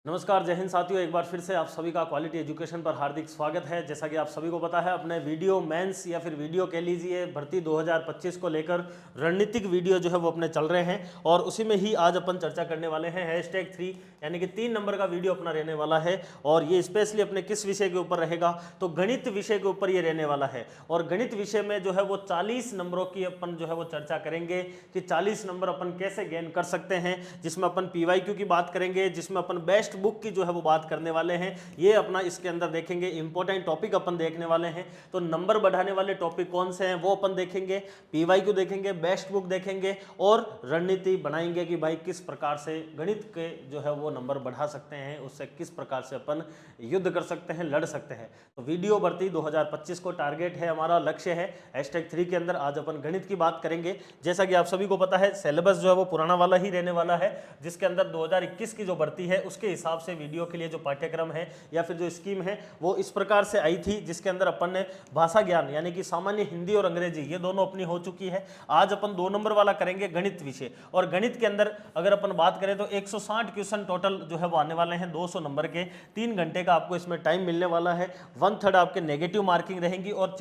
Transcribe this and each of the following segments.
नमस्कार, जय हिंद साथियों। एक बार फिर से आप सभी का क्वालिटी एजुकेशन पर हार्दिक स्वागत है। जैसा कि आप सभी को पता है, अपने वीडियो मेंस या फिर वीडियो कह लीजिए भर्ती 2025 को लेकर रणनीतिक वीडियो जो है वो अपने चल रहे हैं और उसी में ही आज अपन चर्चा करने वाले हैं। #3 यानी कि 3 नंबर का वीडियो अपना रहने वाला है और ये स्पेशली अपने किस विषय के ऊपर रहेगा, तो गणित विषय के ऊपर ये रहने वाला है। और गणित विषय में जो है वो 40 नंबरों की अपन जो है वो चर्चा करेंगे कि 40 नंबर अपन कैसे गेन कर सकते हैं, जिसमें अपन PYQ की बात करेंगे, जिसमें अपन बेस्ट बुक की जो है वो बात करने वाले हैं। ये अपना इसके अंदर देखेंगे, इंपॉर्टेंट टॉपिक अपन देखने वाले हैं। तो नंबर बढ़ाने वाले टॉपिक कौन से हैं वो अपन देखेंगे, PYQ देखेंगे, बेस्ट बुक देखेंगे और रणनीति बनाएंगे कि भाई किस प्रकार से गणित के जो है वो नंबर बढ़ा सकते हैं, उससे किस प्रकार से अपन युद्ध कर सकते हैं, लड़ सकते हैं। तो वीडियो भर्ती 2025 को टारगेट है, हमारा लक्ष्य है। #3 के अंदर आज अपन गणित की बात करेंगे। जैसा कि आप सभी को पता है, सिलेबस जो है वो पुराना वाला ही रहने वाला है, जिसके अंदर 2021 की जो भर्ती है उसके हिसाब से वीडियो के लिए जो पाठ्यक्रम है या फिर जो स्कीम है वो इस प्रकार से आई थी, जिसके अंदर अपन ने भाषा ज्ञान यानी कि सामान्य हिंदी और अंग्रेजी ये दोनों अपनी हो चुकी है। आज अपन 2 नंबर वाला करेंगे गणित विषय। और गणित के अंदर अगर अपन बात करें तो 160 क्वेश्चन टोटल जो है वो आने वाले हैं, 200 नंबर के। 3 घंटे का आपको इसमें टाइम मिलने वाला है। 1/3 आपके नेगेटिव मार्किंग रहेंगी और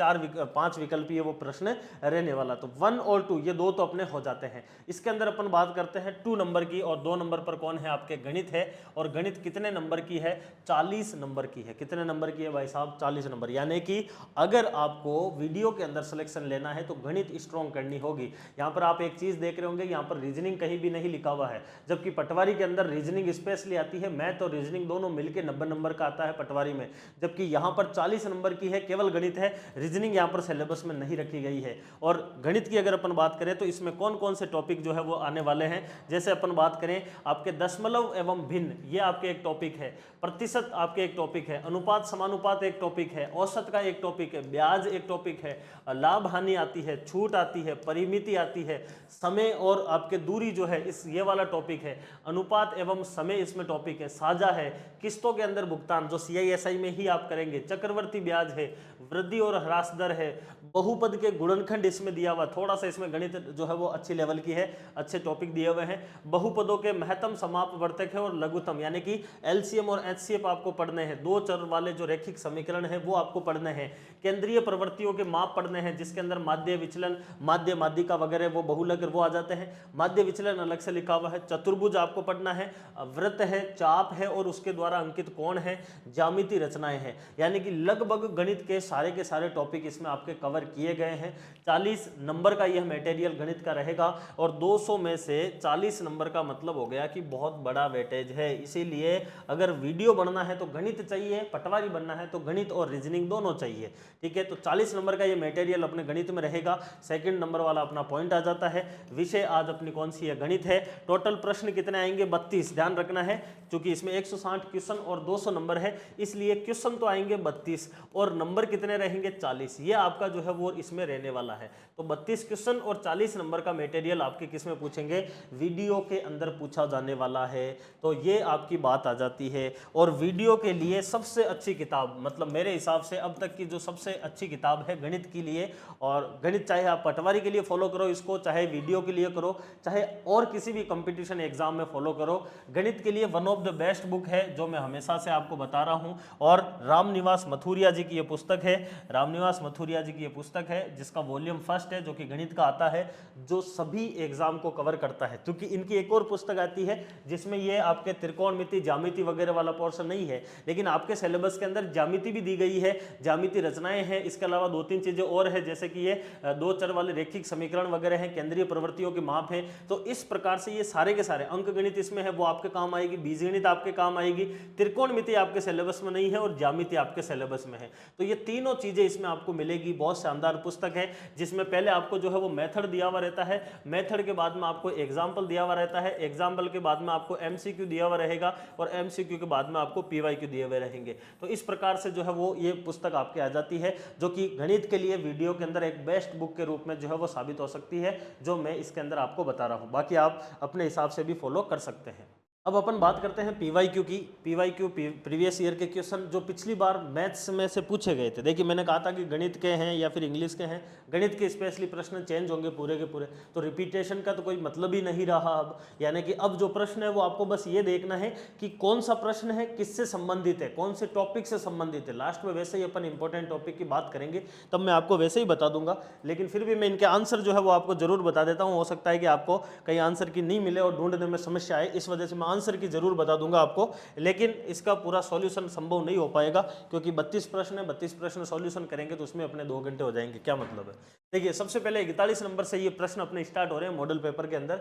5 विकल्पीय वो प्रश्न रहने वाला। तो 1 और 2 ये दो तो अपने हो जाते हैं। इसके अंदर अपन बात करते हैं 2 नंबर की, और 2 नंबर पर कौन है, आपके गणित है। और गणित कितने नंबर की है, 40 नंबर की है। कितने नंबर की है भाई साहब, 40 नंबर। यानी कि अगर आपको वीडियो के अंदर सिलेक्शन लेना है तो गणित स्ट्रॉन्ग करनी होगी। यहां पर आप एक चीज देख रहे होंगे, यहां पर रीजनिंग कहीं भी नहीं लिखा हुआ है, जबकि पटवारी के अंदर रीजनिंग स्पेशली आती है। मैथ और रीजनिंग दोनों मिलकर 90 नंबर का आता है पटवारी में, जबकि यहां पर 40 नंबर की है, केवल गणित है। रीजनिंग यहां पर सिलेबस में नहीं रखी गई है। और गणित की अगर अपन बात करें तो इसमें कौन कौन से टॉपिक जो है वो आने वाले हैं, जैसे अपन बात करें आपके दशमलव एवं भिन्न, ये आपके एक टॉपिक है। प्रतिशत आपके एक टॉपिक है। अनुपात समानुपात एक टॉपिक है। औसत का एक टॉपिक है। ब्याज एक टॉपिक है। लाभ हानि आती है, छूट आती है, परिमिति आती है, समय और आपके दूरी जो है इस ये वाला टॉपिक है। अनुपात एवं समय इसमें टॉपिक है। साझा है। किस्तों के अंदर भुगतान जो CISI में ही आप करेंगे। चक्रवर्ती ब्याज है। वृद्धि और ह्रास दर है। बहुपद के गुणनखंड इसमें दिया हुआ, थोड़ा सा इसमें गणित जो है वो अच्छी लेवल की है, अच्छे टॉपिक दिए हुए हैं। बहुपदों के महत्तम समापवर्तक है और लघुत्तम, यानी कि LCM और HCF आपको पढ़ने हैं। 2 चर वाले जो रैखिक समीकरण है वो आपको पढ़ने हैं। केंद्रीय प्रवृत्तियों के माप पढ़ने हैं, जिसके अंदर माध्य विचलन, माध्य माध्यिका वगैरह वो बहुलक वो आ जाते हैं। माध्य विचलन अलग से लिखा हुआ है। चतुर्भुज आपको पढ़ना है। वृत्त है, चाप है और उसके द्वारा अंकित कोण है। ज्यामिति रचनाएं हैं। यानी कि लगभग गणित के सारे टॉपिक इसमें आपके कवर किए गए हैं। 40 नंबर का यह मटेरियल गणित का रहेगा और 200 में से 40 नंबर का मतलब हो गया कि बहुत बड़ा वेटेज है। इसीलिए अगर वीडियो बनना है तो गणित चाहिए, पटवारी बनना है तो गणित और रीजनिंग दोनों चाहिए। ठीक है, तो 40 नंबर का ये मटेरियल अपने गणित में रहेगा। सेकंड नंबर वाला अपना पॉइंट आ जाता है। विषय आज अपनी कौन सी है, गणित है। टोटल प्रश्न कितने आएंगे, 32। ध्यान रखना है क्योंकि इसमें 160 क्वेश्चन और 200 नंबर है, इसलिए क्वेश्चन तो आएंगे 32 और नंबर कितने रहेंगे, 40। ये आपका जो है वो इसमें रहने वाला है। तो 32 क्वेश्चन और 40 नंबर का मटेरियल आपके किस में पूछेंगे, वीडियो के अंदर पूछा जाने वाला है। तो ये आपकी बात आ जाती है। और वीडियो के लिए सबसे अच्छी किताब, मतलब मेरे हिसाब से अब तक की जो सबसे अच्छी किताब है गणित के लिए, और गणित चाहे आप पटवारी के लिए फॉलो करो इसको, चाहे वीडियो के लिए करो, चाहे और किसी भी कंपटीशन एग्जाम में फॉलो करो, गणित के लिए one of the best book है, जो मैं हमेशा से आपको बता रहा हूं। और रामनिवास मथुरिया जी की ये पुस्तक है। रामनिवास मथुरिया जी की ये पुस्तक है जिसका वॉल्यूम 1 है, जो कि गणित का आता है, जो सभी एग्जाम को कवर करता है। क्योंकि इनकी एक और पुस्तक आती है जिसमें ये आपके त्रिकोणमिति, ज्यामिति वगैरह वाला पोर्शन नहीं है, लेकिन आपके सिलेबस के अंदर ज्यामिति भी दी गई है, ज्यामिति रचनाएं हैं। इसके अलावा 2-3 चीजें और है, जैसे कि ये 2 चर वाले रैखिक समीकरण वगैरह हैं, केंद्रीय प्रवृत्तियों के माप है। तो इस प्रकार से ये सारे के सारे अंक गणित इसमें है, वो आपके काम आएगी। बीजगणित आपके काम आएगी। त्रिकोणमिति आपके सिलेबस में नहीं है और ज्यामिति आपके सिलेबस में है। तो ये तीनों चीजें इसमें आपको मिलेगी। बहुत शानदार पुस्तक है, जिसमें पहले आपको जो है वो मेथड दिया हुआ रहता है, मेथड के बाद में आपको एग्जाम्पल दिया हुआ रहता है, एग्जाम्पल के बाद में आपको MCQ दिया हुआ रहेगा और MCQ के बाद में आपको PYQ दिए हुए रहेंगे। तो इस प्रकार से जो है वो ये पुस्तक आपके आ जाती है, जो कि गणित के लिए वीडियो के अंदर एक बेस्ट बुक के रूप में जो है वो साबित हो सकती है, जो मैं इसके अंदर आपको बता रहा हूं। बाकी आप अपने हिसाब से भी फॉलो कर सकते हैं। अब अपन बात करते हैं पीवाईक्यू की। पीवाईक्यू प्रीवियस ईयर के क्वेश्चन जो पिछली बार मैथ्स में से पूछे गए थे। देखिए मैंने कहा था कि गणित के हैं या फिर इंग्लिश के हैं, गणित के स्पेशली प्रश्न चेंज होंगे पूरे के पूरे, तो रिपीटेशन का तो कोई मतलब ही नहीं रहा अब। यानी कि अब जो प्रश्न है वो आपको बस ये देखना है कि कौन सा प्रश्न है किससे संबंधित है, कौन से टॉपिक से संबंधित है। लास्ट में वैसे ही अपन इंपॉर्टेंट टॉपिक की बात करेंगे तब मैं आपको वैसे ही बता दूंगा, लेकिन फिर भी मैं इनके आंसर जो है वो आपको जरूर बता देता हूँ। हो सकता है कि आपको कहीं आंसर की नहीं मिले और ढूंढने में समस्या आए, इस वजह से मैं आंसर की जरूर बता दूंगा आपको, लेकिन इसका पूरा सॉल्यूशन संभव नहीं हो पाएगा क्योंकि 32 प्रश्न है, 32 प्रश्न सॉल्यूशन करेंगे तो उसमें अपने 2 घंटे हो जाएंगे। क्या मतलब है? देखिए सबसे पहले 41 नंबर से ये प्रश्न अपने स्टार्ट हो रहे हैं मॉडल पेपर के अंदर,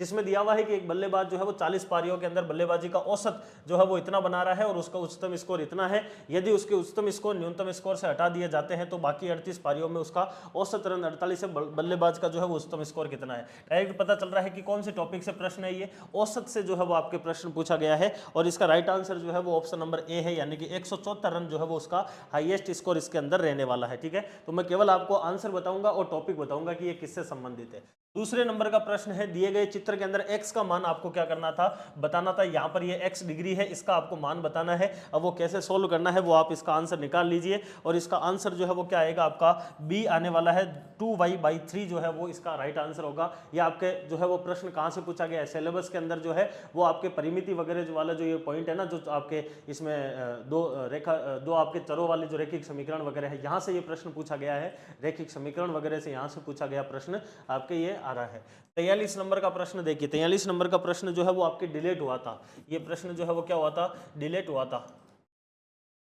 जिसमें दिया हुआ है कि एक बल्लेबाज जो है वो 40 पारियों के अंदर बल्लेबाजी का औसत जो है वो इतना बना रहा है और उसका उच्चतम स्कोर इतना है। यदि उसके उच्चतम स्कोर न्यूनतम स्कोर से हटा दिए जाते हैं तो बाकी 38 पारियों में उसका औसत रन 48 है। बल्लेबाज का जो है वो उच्चतम स्कोर कितना है? डायरेक्ट पता चल रहा है कि कौन से टॉपिक से प्रश्न है ये, औसत से जो है वो आपके प्रश्न पूछा गया है और इसका राइट आंसर जो है वो ऑप्शन नंबर ए है, यानी कि 174 रन जो है वो उसका हाईएस्ट स्कोर इसके अंदर रहने वाला है। ठीक है, तो मैं केवल आपको आंसर बताऊंगा और टॉपिक बताऊंगा कि ये किससे संबंधित है। दूसरे नंबर का प्रश्न है, दिए गए चित्र के अंदर x का मान आपको क्या करना था, बताना था। यहाँ पर ये x डिग्री है, इसका आपको मान बताना है। अब वो कैसे सोल्व करना है वो आप इसका आंसर निकाल लीजिए और इसका आंसर जो है वो क्या आएगा आपका b आने वाला है। 2y/3 जो है वो इसका राइट आंसर होगा। ये आपके जो है वो प्रश्न कहाँ से पूछा गया है, सिलेबस के अंदर जो है वो आपके परिमिति वगैरह जो वाला जो ये पॉइंट है ना, जो आपके इसमें दो आपके चरों वाले जो रैखिक समीकरण वगैरह है, यहाँ से ये प्रश्न पूछा गया है। रैखिक समीकरण वगैरह से यहाँ से पूछा गया प्रश्न आपके ये आ रहा है। 43 नंबर का प्रश्न देखिए, 43 नंबर का प्रश्न जो है वो आपके डिलेट हुआ था। ये प्रश्न जो है वो क्या हुआ था, डिलेट हुआ था।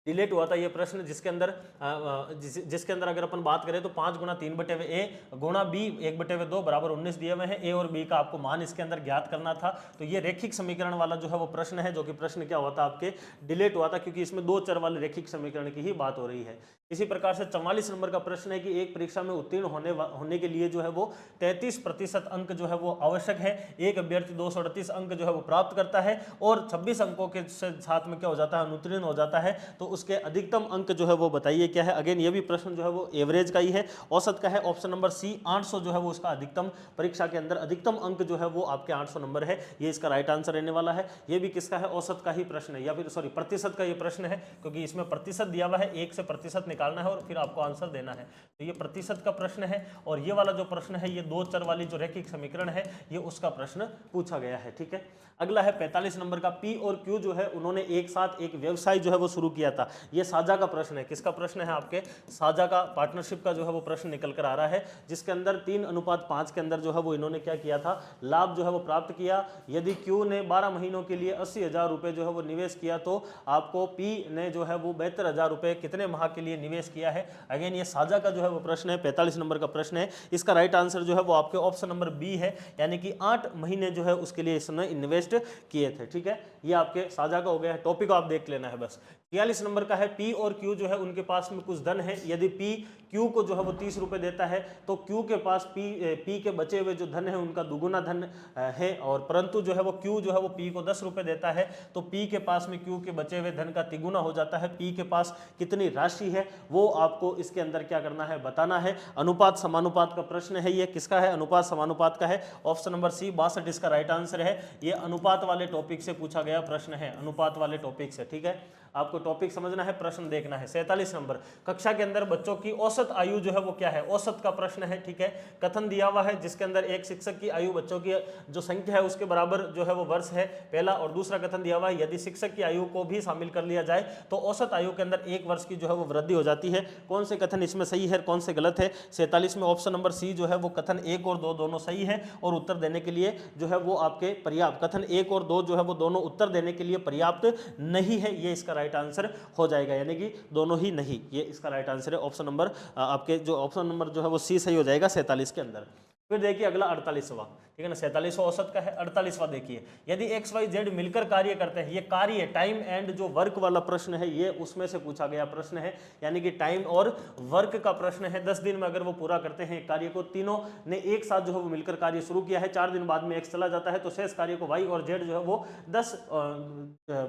डिलेट हुआ था ये प्रश्न, जिसके अंदर अगर अपन बात करें तो 5 गुणा 3/a गुणा b 1/2 बराबर 19 दिए हुए हैं। a और b का आपको मान इसके अंदर ज्ञात करना था। तो ये रैखिक समीकरण वाला जो है वो प्रश्न है, जो कि प्रश्न क्या हुआ था आपके डिलेट हुआ था, क्योंकि इसमें 2 चर वाले रैखिक समीकरण की ही बात हो रही है। इसी प्रकार से 44 नंबर का प्रश्न है कि एक परीक्षा में उत्तीर्ण होने के लिए जो है वो 33% अंक जो है वो आवश्यक है। एक अभ्यर्थी 238 अंक जो है वो प्राप्त करता है और 26 अंकों के साथ में क्या हो जाता है, अनुत्तीर्ण हो जाता है। तो उसके अधिकतम अंक जो है वो बताइए क्या है। अगेन ये भी प्रश्न जो है वो एवरेज का ही है, औसत का है। ऑप्शन नंबर सी 800 जो है वो उसका अधिकतम, परीक्षा के अंदर अधिकतम अंक जो है वो आपके 800 नंबर है। ये इसका राइट आंसर रहने वाला है। ये भी किसका है, औसत का ही प्रश्न है, या फिर सॉरी प्रतिशत का ये प्रश्न है, क्योंकि इसमें प्रतिशत दिया हुआ है, 1 से प्रतिशत निकालना है और फिर आपको आंसर देना है। तो ये प्रतिशत का प्रश्न है। और ये वाला जो प्रश्न है, ये 2 चर वाली जो रैखिक समीकरण है, ये उसका प्रश्न पूछा गया है। ठीक है, अगला है 45 नंबर का। पी और क्यू जो है उन्होंने एक साथ एक व्यवसाय जो है वो शुरू किया था। ये साझा का प्रश्न है। किसका प्रश्न है, आपके साझा का, पार्टनरशिप का जो है वो प्रश्न निकल कर आ रहा है, जिसके अंदर 3:5 के अंदर जो है वो इन्होंने क्या किया था, लाभ जो है वो प्राप्त किया। यदि क्यू ने 12 महीनों के लिए 80,000 रुपये जो है वो निवेश किया तो आपको पी ने जो है वो 72,000 रुपये कितने माह के लिए निवेश किया है। अगेन ये साझा का जो है वो प्रश्न है, 45 नंबर का प्रश्न है। इसका राइट आंसर जो है वो आपके ऑप्शन नंबर बी है, यानी कि 8 महीने जो है उसके लिए इसने इन्वेस्ट किए थे। ठीक है, ये आपके साझा का हो गया है। टॉपिक आप देख लेना है बस। 43 नंबर का है, पी और क्यू जो है उनके पास में कुछ धन है। यदि पी क्यू को जो है वो 30 रुपए देता है तो क्यू के पास पी के बचे हुए जो धन है उनका दुगुना धन है। और परंतु जो है वो क्यू जो है वो पी को 10 रुपए देता है तो पी के पास में क्यू के बचे हुए धन का तिगुना हो जाता है। पी के पास कितनी राशि है वो आपको इसके अंदर क्या करना है, बताना है। अनुपात समानुपात का प्रश्न है। ये किसका है, अनुपात समानुपात का है। ऑप्शन नंबर सी 62 इसका राइट आंसर है। ये अनुपात वाले टॉपिक से पूछा गया प्रश्न है, अनुपात वाले टॉपिक से। ठीक है, आपको टॉपिक समझना है, प्रश्न देखना है। 47 नंबर, कक्षा के अंदर बच्चों की औसत आयु जो है वो क्या है, औसत का प्रश्न है। ठीक है, कथन दिया हुआ है जिसके अंदर एक शिक्षक की आयु बच्चों की जो संख्या है उसके बराबर जो है वो वर्ष है, पहला। और दूसरा कथन दिया हुआ है यदि शिक्षक की आयु को भी शामिल कर लिया जाए तो औसत आयु के अंदर 1 वर्ष की जो है वो वृद्धि हो जाती है। कौन से कथन इसमें सही है, कौन से गलत है? 47 में ऑप्शन नंबर सी जो है वो कथन 1 और 2 दोनों सही है और उत्तर देने के लिए जो है वो आपके पर्याप्त, कथन 1 और 2 जो है वो दोनों उत्तर देने के लिए पर्याप्त नहीं है। ये इसका राइट आंसर हो जाएगा, यानी कि दोनों ही नहीं, ये इसका राइट आंसर है। ऑप्शन नंबर आपके जो ऑप्शन नंबर जो है वो सी सही हो जाएगा 47 के अंदर। फिर देखिए अगला 48वां, ठीक है ना, 47वां औसत का है। 48वां देखिए, यदि एक्स वाई जेड मिलकर कार्य करते हैं, ये कार्य टाइम एंड जो वर्क वाला प्रश्न है ये उसमें से पूछा गया प्रश्न है, यानी कि टाइम और वर्क का प्रश्न है। 10 दिन में अगर वो पूरा करते हैं कार्य को, तीनों ने एक साथ जो है वो मिलकर कार्य शुरू किया है, 4 दिन बाद में एक्स चला जाता है तो शेष कार्य को वाई और जेड जो है वो 10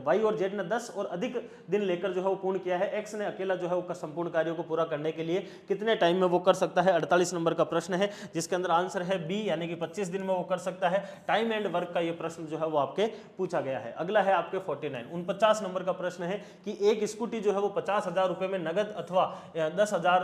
वाई और जेड ने 10 और अधिक दिन लेकर जो है वो पूर्ण किया है। एक्स ने अकेला जो है वो संपूर्ण कार्य को पूरा करने के लिए कितने टाइम में वो कर सकता है, 48 नंबर का प्रश्न है, जिसके अंदर आंसर है बी, यानी कि 25 दिन में वो वो कर सकता है। टाइम एंड वर्क का ये प्रश्न जो है वो आपके पूछा गया है। अगला है आपके 49 नंबर का प्रश्न है कि एक स्कूटी जो है वो 50,000 रुपए में नगद अथवा 10,000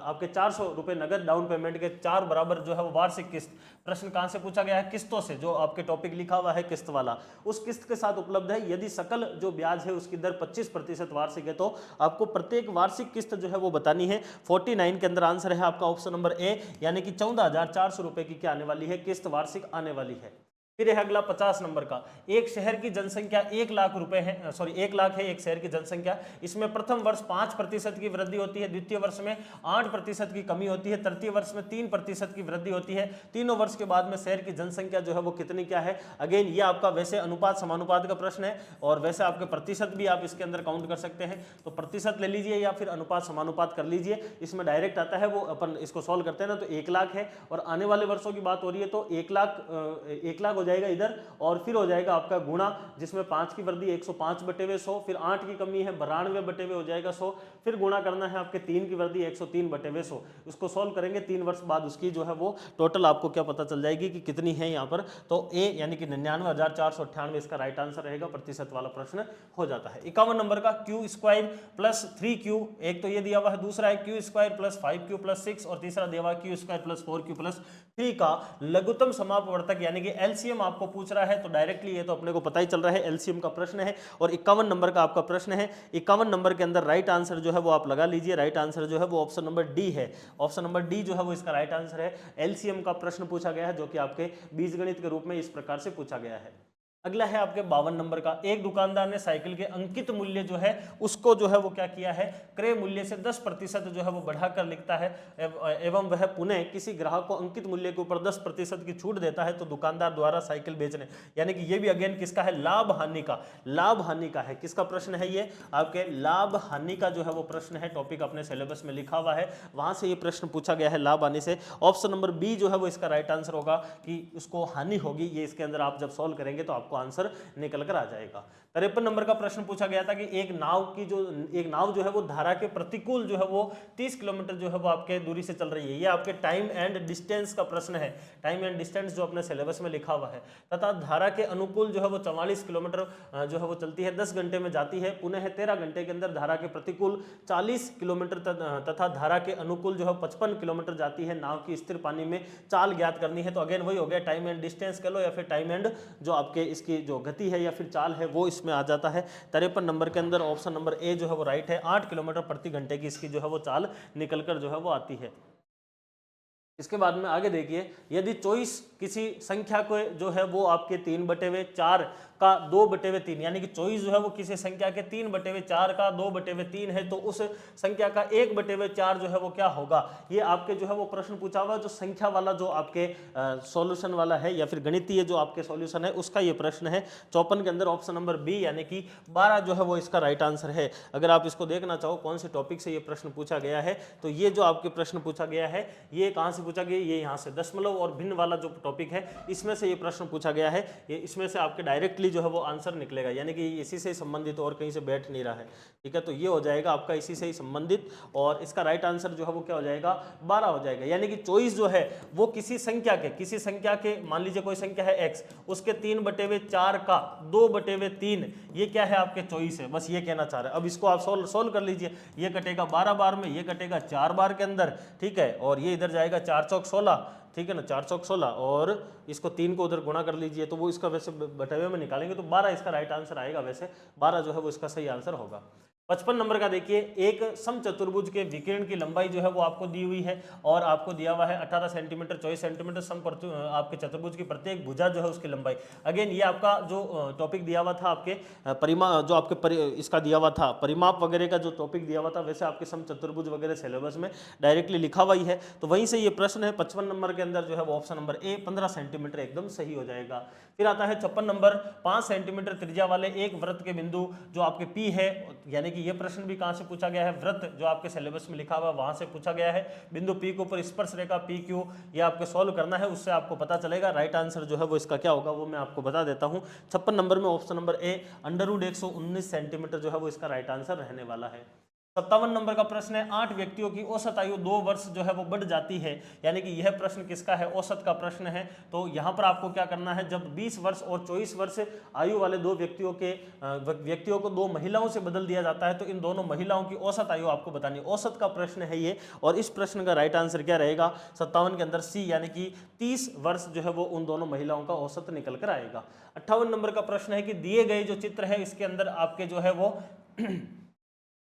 आपके 400 रुपए नगद डाउन पेमेंट के 4 बराबर जो है वो वार्षिक किस्त, प्रश्न कहां से पूछा गया है? किस्तों से। जो आपके टॉपिक लिखा हुआ है किस्त वाला, उस किस्त के साथ उपलब्ध है। यदि सकल जो ब्याज है उसकी दर 25% वार्षिक है तो आपको प्रत्येक वार्षिक किस्त जो है वो बतानी है। 49 के अंदर आंसर है आपका ऑप्शन नंबर ए, यानी कि 14,400 रुपए की क्या आने वाली है? किस्त वार्षिक आने वाली है। फिर है अगला 50 नंबर का, एक शहर की जनसंख्या 1 लाख रुपए है, सॉरी 1 लाख है एक शहर की जनसंख्या। इसमें प्रथम वर्ष 5% की वृद्धि होती है, द्वितीय वर्ष में 8% की कमी होती है, तृतीय वर्ष में 3% की वृद्धि होती है। तीनों वर्ष के बाद में शहर की जनसंख्या जो है वो कितनी क्या है? अगेन ये आपका वैसे अनुपात समानुपात का प्रश्न है और वैसे आपके प्रतिशत भी आप इसके अंदर काउंट कर सकते हैं, तो प्रतिशत ले लीजिए या फिर अनुपात समानुपात कर लीजिए। इसमें डायरेक्ट आता है, वो अपन इसको सॉल्व करते हैं ना, तो 1 लाख है और आने वाले वर्षों की बात हो रही है तो 1 लाख हो जाएगा इधर और फिर हो जाएगा आपका गुणा, जिसमें 5 की वृद्धि 105/100, फिर 8 की कमी है 92/100 हो जाएगा 100, फिर गुणा करना है आपके 3 की वृद्धि 103/100। इसको सॉल्व करेंगे 3 वर्ष बाद उसकी जो है वो टोटल आपको क्या पता चल जाएगी कि कितनी है यहाँ पर। तो ए यानी कि 99,498 इसका राइट आंसर रहेगा, प्रतिशत वाला प्रश्न हो जाता है। 51 नंबर का क्यू स्क्वायर प्लस 3Q, एक तो ये दिया हुआ है, दूसरा है Q square plus 5Q plus 6 और तीसरा दिया हुआ है Q square plus 4Q plus 3 का लघुत्तम समापवर्तक यानी कि एलसीएम आपको पूछ रहा है। तो डायरेक्टली ये तो अपने को पता ही चल रहा है एलसीएम का प्रश्न है और 51 नंबर का आपका प्रश्न है। 51 नंबर के अंदर राइट आंसर जो है वो आप लगा लीजिए, राइट आंसर जो है वो ऑप्शन नंबर डी है। ऑप्शन नंबर डी जो है वो इसका राइट आंसर है। एलसीएम का प्रश्न पूछा गया है जो कि आपके बीजगणित के रूप में इस प्रकार से पूछा गया है। अगला है आपके 52 नंबर का, एक दुकानदार ने साइकिल के अंकित मूल्य जो है उसको जो है वो क्या किया है? क्रय मूल्य से 10% जो है वो बढ़ाकर लिखता है एवं वह पुनः किसी ग्राहक को अंकित मूल्य के ऊपर 10% की छूट देता है तो दुकानदार द्वारा साइकिल बेचने, यानी कि ये भी अगेन किसका है? लाभ हानि का। लाभ हानि का है। किसका प्रश्न है ये? आपके लाभ हानि का जो है वो प्रश्न है। टॉपिक अपने सिलेबस में लिखा हुआ है, वहां से ये प्रश्न पूछा गया है लाभ हानि से। ऑप्शन नंबर बी जो है वो इसका राइट आंसर होगा कि उसको हानि होगी। ये इसके अंदर आप जब सॉल्व करेंगे तो आपको आंसर निकल कर आ जाएगा। 53 नंबर का प्रश्न पूछा गया था कि एक नाव जो है वो धारा के प्रतिकूल जो है वो 30 किलोमीटर जो है वो आपके दूरी से चल रही है। ये आपके टाइम एंड डिस्टेंस का प्रश्न है। टाइम एंड डिस्टेंस जो अपने सिलेबस में लिखा हुआ है, तथा धारा के अनुकूल जो है वो 44 किलोमीटर जो है वो चलती है, 10 घंटे में जाती है। पुनः 13 घंटे के अंदर धारा के प्रतिकूल 40 किलोमीटर तथा धारा के अनुकूल जो है 55 किलोमीटर जाती है। नाव की स्थिर पानी में चाल ज्ञात करनी है। तो अगेन वही हो गया, टाइम एंड डिस्टेंस कह लो या फिर टाइम एंड जो आपके इसकी जो गति है या फिर चाल है वो इसमें आ जाता है। 53 नंबर के अंदर ऑप्शन नंबर ए जो है वो राइट है। 8 किलोमीटर प्रति घंटे की इसकी जो है वो चाल निकलकर जो है वो आती है। इसके बाद में आगे देखिए, यदि चॉइस किसी संख्या को जो है वो आपके 3/4 का 2/3 यानी कि चॉइस जो है वो किसी संख्या के 3/4 का 2/3 है तो उस संख्या का 1/4 जो है वो क्या होगा? ये आपके जो है वो प्रश्न पूछा हुआ, जो संख्या वाला जो आपके सॉल्यूशन वाला है या फिर गणितीय जो आपके सॉल्यूशन है उसका ये प्रश्न है। 54 के अंदर ऑप्शन नंबर बी यानी कि 12 जो है वो इसका राइट आंसर है। अगर आप इसको देखना चाहो कौन से टॉपिक से ये प्रश्न पूछा गया है, तो ये जो आपके प्रश्न पूछा गया है ये कहां से पूछा गया? ये यहाँ से दशमलव और भिन्न वाला जो टॉपिक है इसमें से ये प्रश्न पूछा गया है। ये इसमें से आपके डायरेक्टली जो है वो आंसर निकलेगा, यानी कि इसी से ही संबंधित और कहीं से बैठ नहीं रहा है। ठीक है, तो ये हो जाएगा आपका इसी से ही संबंधित और इसका राइट आंसर जो है वो क्या हो जाएगा? 12 हो जाएगा। यानी कि चॉइस जो है वो किसी संख्या के मान लीजिए कोई संख्या है x, उसके 3/4 का 2/3 ये क्या है? आपके चॉइस है। बस ये कहना चाह रहे हैं। अब इसको आप सोल्व कर लीजिए। ये कटेगा 12 बार में, ये कटेगा 4 बार के अंदर। ठीक है, और ये इधर जाएगा 4 चौक 16। ठीक है ना, 4 चौक 16 और इसको 3 को उधर गुणा कर लीजिए तो वो इसका वैसे बटे में निकालेंगे तो 12 इसका राइट आंसर आएगा। वैसे 12 जो है वो इसका सही आंसर होगा। 55 नंबर का देखिए, एक समचतुर्भुज के विकिरण की लंबाई जो है वो आपको दी हुई है और आपको दिया हुआ है 18 सेंटीमीटर 24 सेंटीमीटर आपके चतुर्भुज की प्रत्येक भुजा जो है उसकी लंबाई। अगेन ये आपका जो टॉपिक दिया हुआ था आपके जो आपके इसका दिया हुआ था परिमाप वगैरह का जो टॉपिक दिया हुआ था, वैसे आपके समचतुर्भुज वगैरह सिलेबस में डायरेक्टली लिखा हुआ ही है। तो वहीं से ये प्रश्न है 55 नंबर के अंदर जो है वो ऑप्शन नंबर ए 15 सेंटीमीटर एकदम सही हो जाएगा। फिर आता है 56 नंबर, 5 सेंटीमीटर त्रिज्या वाले एक वृत्त के बिंदु जो आपके पी है, यानी कि ये प्रश्न भी कहां से पूछा गया है? वृत्त जो आपके सिलेबस में लिखा हुआ है वहां से पूछा गया है। बिंदु पी के ऊपर स्पर्श रेखा पी क्यू, ये आपको सॉल्व करना है, उससे आपको पता चलेगा। राइट आंसर जो है वो इसका क्या होगा वो मैं आपको बता देता हूं। 56 नंबर में ऑप्शन नंबर ए √119 सेंटीमीटर जो है वो इसका राइट आंसर रहने वाला है। 57 नंबर का प्रश्न है, 8 व्यक्तियों की औसत आयु 2 वर्ष जो है वो बढ़ जाती है, यानी कि यह प्रश्न किसका है, औसत का प्रश्न है। तो यहाँ पर आपको क्या करना है, जब 20 वर्ष और 24 वर्ष आयु वाले दो व्यक्तियों को दो महिलाओं से बदल दिया जाता है, तो इन दोनों महिलाओं की औसत आयु आपको बतानी है। औसत का प्रश्न है ये, और इस प्रश्न का राइट आंसर क्या रहेगा, 57 के अंदर सी, यानी कि 30 वर्ष जो है वो उन दोनों महिलाओं का औसत निकल कर आएगा। 58 नंबर का प्रश्न है कि दिए गए जो चित्र है इसके अंदर आपके जो है वो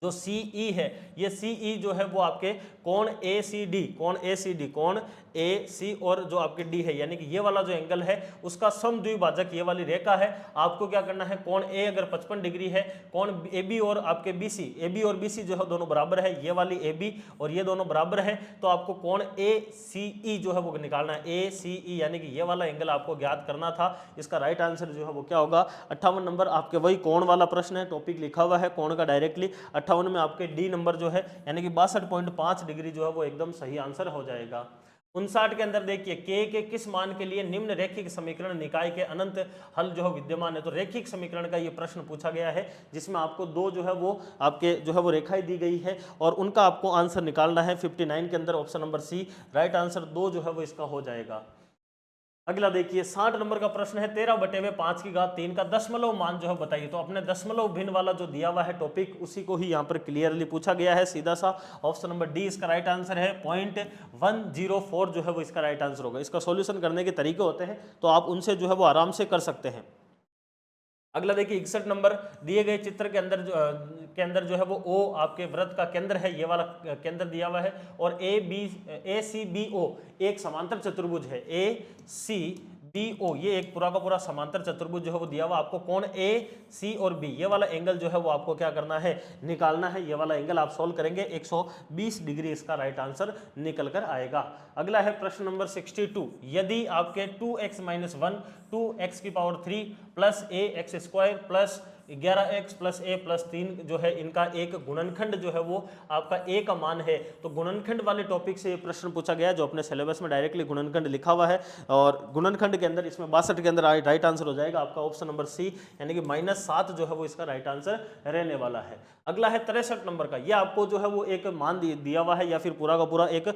जो CE है, ये CE जो है वो आपके कोण ACD, कोण ACD, कोण AC और जो आपके D है, यानी कि ये वाला जो एंगल है उसका समद्विभाजक ये वाली रेखा है। आपको क्या करना है, कोण A अगर 55 डिग्री है, कोण AB और आपके AB और BC जो है दोनों बराबर है, ये वाली AB और ये दोनों बराबर है, तो आपको कोण ACE जो है वो निकालना है, ACE, यानी कि ये वाला एंगल आपको ज्ञात करना था। इसका राइट आंसर जो है वो क्या होगा, 58 नंबर आपके वही कोण वाला प्रश्न है, टॉपिक लिखा हुआ है कोण का डायरेक्टली। 58 में आपके डी नंबर जो है यानी कि 62.5 डिग्री जो है वो एकदम सही आंसर हो जाएगा। 59 के अंदर देखिए, के किस मान के लिए निम्न रैखिक समीकरण निकाय के अनंत हल जो है विद्यमान है। तो रैखिक समीकरण का ये प्रश्न पूछा गया है, जिसमें आपको दो जो है वो आपके जो है वो रेखाएं दी गई है और उनका आपको आंसर निकालना है। 59 के अंदर option number C right answer 2 जो है वो इसका हो जाएगा। अगला देखिए 60 नंबर का प्रश्न है, 13/5 का दशमलव मान जो है बताइए। तो अपने दशमलव भिन्न वाला जो दिया हुआ है टॉपिक, उसी को ही यहाँ पर क्लियरली पूछा गया है सीधा सा। ऑप्शन नंबर डी इसका राइट आंसर है। 0.104 जो है वो इसका राइट आंसर होगा। इसका सॉल्यूशन करने के तरीके होते हैं, तो आप उनसे जो है वो आराम से कर सकते हैं। अगला देखिए 61 नंबर, दिए गए चित्र के अंदर जो है वो ओ आपके वृत्त का केंद्र है, ये वाला केंद्र दिया हुआ है, और ACBO एक समांतर चतुर्भुज है। ACBO ये एक पूरा का पूरा समांतर चतुर्भुज जो है वो दिया हुआ। आपको कोण AC और B ये वाला एंगल जो है वो आपको क्या करना है, निकालना है। ये वाला एंगल आप सोल्व करेंगे, 120 डिग्री इसका राइट आंसर निकल कर आएगा। अगला है प्रश्न नंबर 62, यदि आपके 2x - 1 2x³ plus ax² plus 11x plus a plus 3 जो है इनका एक गुणनखंड जो है वो आपका a का मान है, तो गुणनखंड वाले टॉपिक से ये प्रश्न पूछा गया है, जो अपने सिलेबस में डायरेक्टली गुणनखंड लिखा हुआ है। और गुणनखंड के अंदर इसमें 62 के अंदर राइट आंसर हो जाएगा आपका ऑप्शन नंबर सी, यानी कि -7 जो है वो इसका राइट आंसर रहने वाला है। अगला है 63 नंबर का, ये आपको जो है वो एक मान दिया हुआ है या फिर पूरा का पूरा एक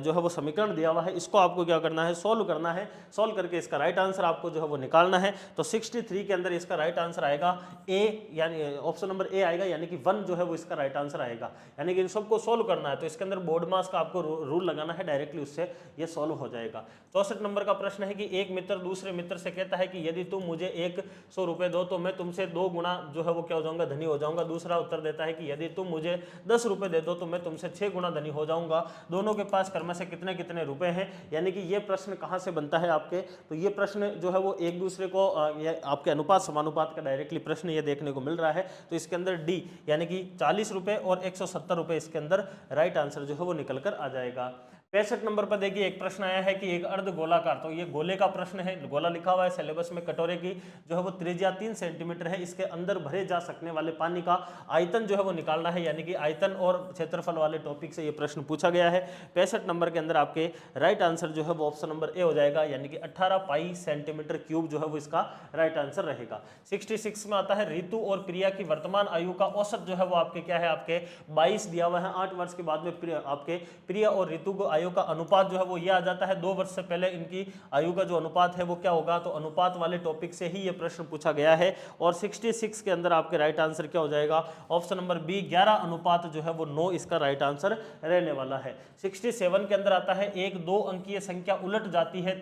जो है वो समीकरण दिया हुआ है। इसको आपको क्या करना है, सोल्व करना है। सोल्व करके इसका राइट आंसर आपको जो है वो निकालना है। तो 63 के अंदर इसका राइट आंसर आएगा ए, यानी ऑप्शन नंबर ए आएगा, यानी कि 1 जो है वो इसका राइट आंसर आएगा। यानी कि इन सबको सोल्व करना है, तो इसके अंदर बोर्ड मास का आपको रूल लगाना है, डायरेक्टली उससे ये सोल्व हो जाएगा। 64 नंबर का प्रश्न है कि एक मित्र दूसरे मित्र से कहता है कि यदि तुम मुझे 100 रुपये दो तो मैं तुमसे 2 गुना जो है वो क्या हो जाऊंगा, धनी हो जाऊंगा। दूसरा उत्तर देता है कि यदि तुम मुझे 10 रुपये दे दो तो मैं तुमसे 6 गुना धनी हो जाऊंगा। दोनों के पास क्रम से कितने कितने रुपए हैं। यानी कि ये प्रश्न कहाँ से बनता है आपके, तो ये प्रश्न जो है वो एक दूसरे को आपके अनुपात समानुपात का डायरेक्टली प्रश्न ये देखने को मिल रहा है। तो इसके अंदर डी यानी कि 40 रुपये और 170 रुपये इसके अंदर राइट आंसर जो है वो निकल कर आ जाएगा। 65 नंबर पर देखिए एक प्रश्न आया है कि एक अर्ध गोलाकार, तो ये गोले का प्रश्न है, गोला लिखा हुआ है सिलेबस में। कटोरे की जो है वो त्रिज्या 3 सेंटीमीटर है, इसके अंदर भरे जा सकने वाले पानी का आयतन जो है वो निकालना है, यानी कि आयतन और क्षेत्रफल वाले टॉपिक से ये प्रश्न पूछा गया है। 65 नंबर के अंदर आपके राइट आंसर जो है वो ऑप्शन नंबर ए हो जाएगा, यानी कि 18 पाई सेंटीमीटर क्यूब जो है वो इसका राइट आंसर रहेगा। 66 में आता है रितु और प्रिया की वर्तमान आयु का औसत जो है वो आपके क्या है, आपके 22 दिया हुआ है। 8 वर्ष के बाद में आपके प्रिया और रितु को आयु का अनुपात जो है वो ये आ जाता है। 2 वर्ष से पहले इनकी आयु का जो अनुपात है वो क्या होगा, तो अनुपात वाले टॉपिक से ही ये प्रश्न पूछा गया है। और 66 के अंदर आपके राइट आंसर क्या हो जाएगा, ऑप्शन नंबर बी 11 अनुपात जो है वो 9 इसका राइट आंसर रहने वाला है। 67 के अंदर आता है एक 2 अंकीय संख्या उलट जाती है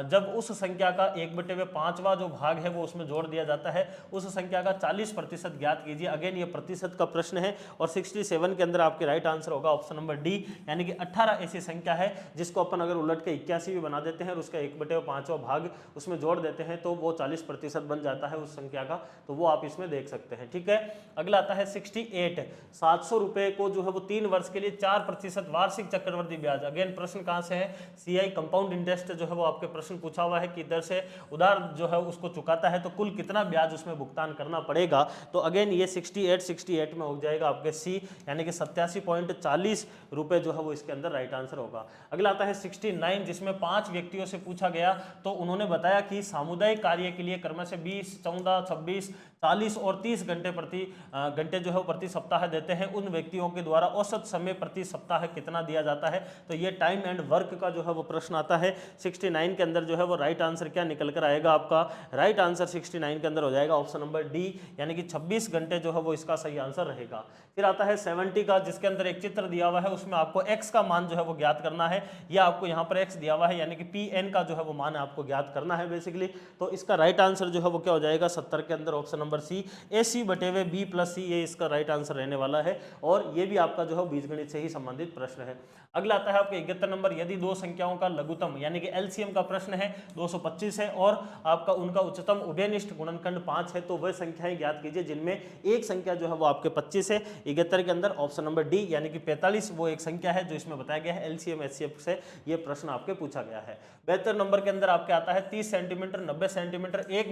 जब उस संख्या का 1/5वां जो भाग है वो उसमें जोड़ दिया जाता है। उस संख्या का 40% ज्ञात कीजिए। अगेन ये प्रतिशत का प्रश्न है। और 67 के अंदर आपके राइट आंसर होगा ऑप्शन नंबर डी, यानी कि 18 ऐसी संख्या है जिसको अपन अगर उलट के 81 भी बना देते हैं और उसका 1/5वां भाग उसमें जोड़ देते हैं तो वो 40% बन जाता है उस संख्या का। तो वो आप इसमें देख सकते हैं, ठीक है। अगला आता है 68, 700 रुपए को जो है वो 3 वर्ष के लिए 4% वार्षिक चक्रवृद्धि ब्याज। अगेन प्रश्न कहाँ से है, CI कंपाउंड इंटरेस्ट जो है वो आपके प्रश्न पूछा हुआ है कि इधर से उधार जो है उसको चुकाता है तो कुल कितना ब्याज उसमें भुगतान करना पड़ेगा। तो अगेन ये 68 में हो जाएगा आपके सी, यानी कि 87.40 रुपए जो है वो इसके अंदर राइट आंसर होगा। अगला आता है 69, जिसमें 5 व्यक्तियों से पूछा गया तो उन्होंने बताया कि सामुदायिक कार्य के लिए क्रम से 20, 14, 26, 40 और 30 घंटे जो है प्रति सप्ताह देते हैं, उन व्यक्तियों के द्वारा औसत समय प्रति सप्ताह कितना दिया जाता है। तो ये टाइम एंड वर्क का जो है वो प्रश्न आता है। 69 के अंदर जो है वो राइट आंसर क्या निकल कर आएगा आपका? राइट आंसर 69 के अंदर हो जाएगा ऑप्शन नंबर डी, यानी कि 26 घंटे जो है वो इसका सही आंसर रहेगा। फिर आता है 70 का, जिसके अंदर एक चित्र दिया हुआ है, उसमें आपको x का मान जो है वो ज्ञात करना है, या आपको यहाँ पर x दिया हुआ है, यानी कि pn का जो है वो मान आपको ज्ञात करना है बेसिकली। तो इसका राइट आंसर जो है वो क्या हो जाएगा? 70 के अंदर ऑप्शन नंबर सी, AC/B+C, ये इसका राइट आंसर रहने वाला है। और ये भी आपका जो है बीजगणित से ही संबंधित प्रश्न है। अगला आता है आपके 71 नंबर, यदि दो संख्याओं का लघुत्तम यानी कि एलसीएम का प्रश्न है 225 है और आपका उनका उच्चतम उभयनिष्ठ गुणनखंड 5 है, तो वह संख्याएं ज्ञात कीजिए जिनमें एक संख्या जो है वो आपके 25 है। 71 के अंदर ऑप्शन नंबर डी यानी कि 45 वो एक संख्या है जो इसमें बताया गया है। एलसीएम एचसीएफ से ये प्रश्न आपके पूछा गया है। 72 नंबर के अंदर आपके आता है 30 सेंटीमीटर, 90 सेंटीमीटर, 1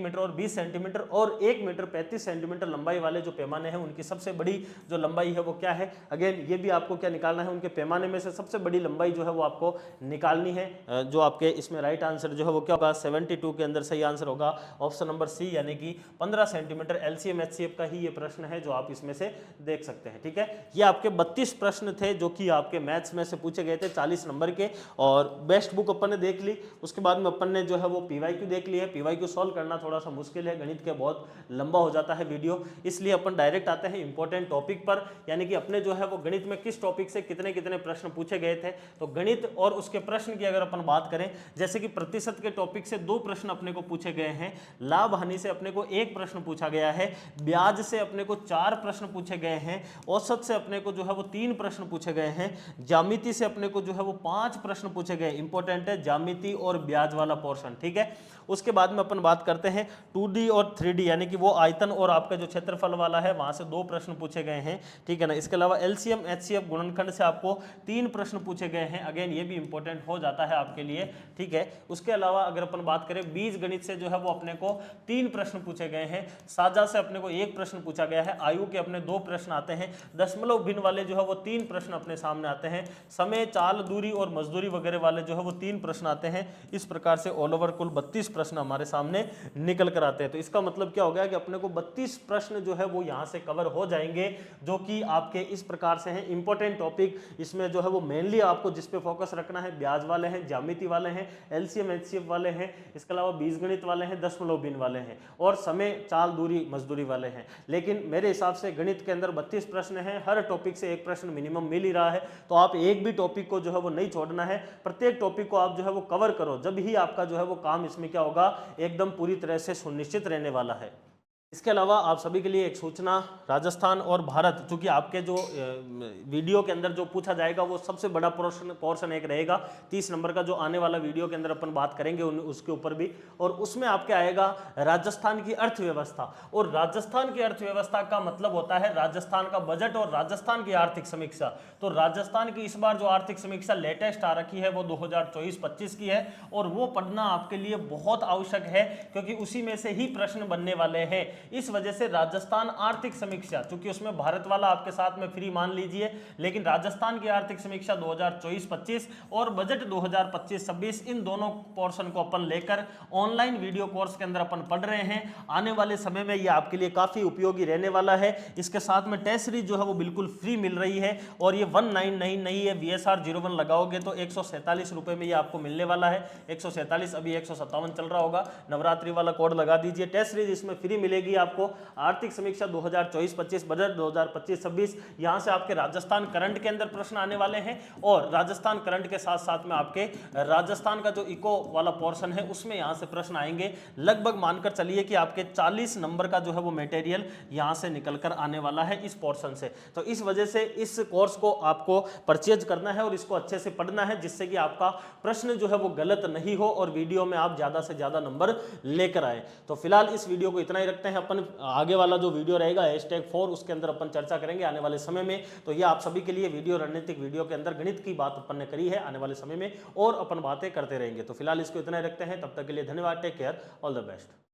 मीटर और 20 सेंटीमीटर और 1 मीटर 35 सेंटीमीटर लंबाई वाले जो पैमाने हैं, उनकी सबसे बड़ी जो लंबाई है वो क्या है? अगेन ये भी आपको क्या निकालना है? उनके पैमाने में से सबसे बड़ी लंबाई जो है वो आपको निकालनी है। जो आपके इसमें राइट आंसर जो है वो क्या होगा? 72 के अंदर सही आंसर होगा ऑप्शन नंबर सी, यानी कि 15 सेंटीमीटर। एलसीएम एचसीएफ का ही ये प्रश्न है जो आप इसमें से देख सकते हैं। ठीक है, ये आपके 32 प्रश्न थे जो कि आपके मैथ्स में से पूछे गए थे 40 नंबर के। और बेस्ट बुक अपन ने देख ली, उसके बाद में अपन ने जो है वो पीवाईक्यू देख ली है। पीवाईक्यू सॉल्व करना थोड़ा सा मुश्किल है, गणित के बहुत लंबा हो जाता है वीडियो, इसलिए अपन डायरेक्ट आते हैं इंपॉर्टेंट टॉपिक पर, यानी कि अपने जो है वो गणित में किस टॉपिक से कितने कितने प्रश्न पूछे गए थे। तो गणित और उसके प्रश्न की अगर अपन बात करें, जैसे कि प्रतिशत के टॉपिक से 2 प्रश्न अपने को पूछे गए हैं, लाभ हानि से अपने को 1 प्रश्न पूछा गया है, ब्याज से अपने को 4 प्रश्न पूछे गए हैं, औसत से अपने को जो है वो 3 प्रश्न पूछे गए हैं, ज्यामिति से अपने को जो है वो 5 प्रश्न पूछे गए। इंपॉर्टेंट है ज्यामिति और ब्याज वाला पोर्शन। ठीक है, उसके बाद में अपन बात करते हैं 2D और 3D, यानी कि वो आयतन और आपका जो क्षेत्रफल वाला है, वहां से 2 प्रश्न पूछे गए हैं। ठीक है ना, इसके अलावा एलसीएम एचसीएफ गुणनखंड से आपको 3 प्रश्न पूछे गए हैं। अगेन ये भी इंपॉर्टेंट हो जाता है आपके लिए। ठीक है, उसके अलावा अगर अपन बात करें बीज गणित से जो है वो अपने को 3 प्रश्न पूछे गए हैं, साझा से अपने को 1 प्रश्न पूछा गया है, आयु के अपने 2 प्रश्न आते हैं, दशमलव भिन्न वाले जो है वो 3 प्रश्न अपने सामने आते हैं, समय, चाल, दूरी और मजदूरी वगैरह वाले जो है वो 3 प्रश्न आते हैं। इस प्रकार से ऑल ओवर कुल 32 प्रश्न हमारे सामने निकल कर आते हैं। तो इसका मतलब क्या हो गया कि अपने को 32 प्रश्न जो है वो यहाँ से कवर हो जाएंगे, जो कि आपके इस प्रकार से हैं इंपॉर्टेंट टॉपिक। इसमें जो है वो मेनली आपको जिस पे फोकस रखना है, ब्याज वाले हैं, ज्यामिति वाले हैं, एलसीएम एचसीएफ वाले हैं, इसके अलावा बीजगणित वाले हैं, दशमलव भिन्न वाले हैं और समय, चाल, दूरी, मजदूरी वाले हैं। लेकिन मेरे हिसाब से गणित के अंदर 32 प्रश्न हैं, हर टॉपिक से 1 प्रश्न मिनिमम मिल ही रहा है। तो आप एक भी टॉपिक को जो है वो नहीं छोड़ना है, प्रत्येक टॉपिक को आप जो है वो कवर करो, जब ही आपका जो है वो काम इसमें क्या होगा, एकदम पूरी तरह से सुनिश्चित रहने वाला है। इसके अलावा आप सभी के लिए एक सूचना, राजस्थान और भारत, चूंकि आपके जो वीडियो के अंदर जो पूछा जाएगा वो सबसे बड़ा पोर्शन एक रहेगा 30 नंबर का, जो आने वाला वीडियो के अंदर अपन बात करेंगे उसके ऊपर भी, और उसमें आपके आएगा राजस्थान की अर्थव्यवस्था। और राजस्थान की अर्थव्यवस्था का मतलब होता है राजस्थान का बजट और राजस्थान की आर्थिक समीक्षा। तो राजस्थान की इस बार जो आर्थिक समीक्षा लेटेस्ट आ रखी है वो 2024-25 की है, और वो पढ़ना आपके लिए बहुत आवश्यक है, क्योंकि उसी में से ही प्रश्न बनने वाले हैं। इस वजह से राजस्थान आर्थिक समीक्षा, क्योंकि उसमें भारत वाला आपके साथ में फ्री मान लीजिए, लेकिन राजस्थान की आर्थिक समीक्षा 2024-25 और बजट 2025-26, इन दोनों पोर्शन को अपन लेकर ऑनलाइन वीडियो कोर्स के अंदर अपन पढ़ रहे हैं। आने वाले समय में ये आपके लिए काफी उपयोगी रहने वाला है। इसके साथ में टेस्ट सीरीज जो है वो बिल्कुल फ्री मिल रही है, और ये 199 नहीं है, VSR 01 लगाओगे तो 147 रुपए में ये आपको मिलने वाला है। 147, अभी 157 चल रहा होगा, नवरात्रि वाला कोड लगा दीजिए। टेस्ट सीरीज इसमें फ्री मिलेगी आपको। आर्थिक समीक्षा 2024-25, बजट 2025-26, यहां से आपके राजस्थान करंट के अंदर प्रश्न आने वाले हैं, और राजस्थान करंट के साथ साथ में आपके राजस्थान का जो इको वाला पोर्शन है उसमें यहां से प्रश्न आएंगे। लगभग मानकर चलिए कि आपके 40 नंबर का जो है वो मटेरियल यहां से निकलकर आने वाला है इस पोर्शन से। तो इस वजह से इस कोर्स को आपको परचेज करना है और इसको अच्छे से पढ़ना है, जिससे कि आपका प्रश्न जो है वो गलत नहीं हो और वीडियो में आप ज्यादा से ज्यादा नंबर लेकर आए। तो फिलहाल इस वीडियो को इतना ही रखते हैं। अपन आगे वाला जो वीडियो रहेगा #4, उसके अंदर अपन चर्चा करेंगे आने वाले समय में। तो ये आप सभी के लिए वीडियो, रणनीतिक वीडियो के अंदर गणित की बात अपन ने करी है, आने वाले समय में और अपन बातें करते रहेंगे। तो फिलहाल इसको इतना ही रखते हैं, तब तक के लिए धन्यवाद, take care, all the best.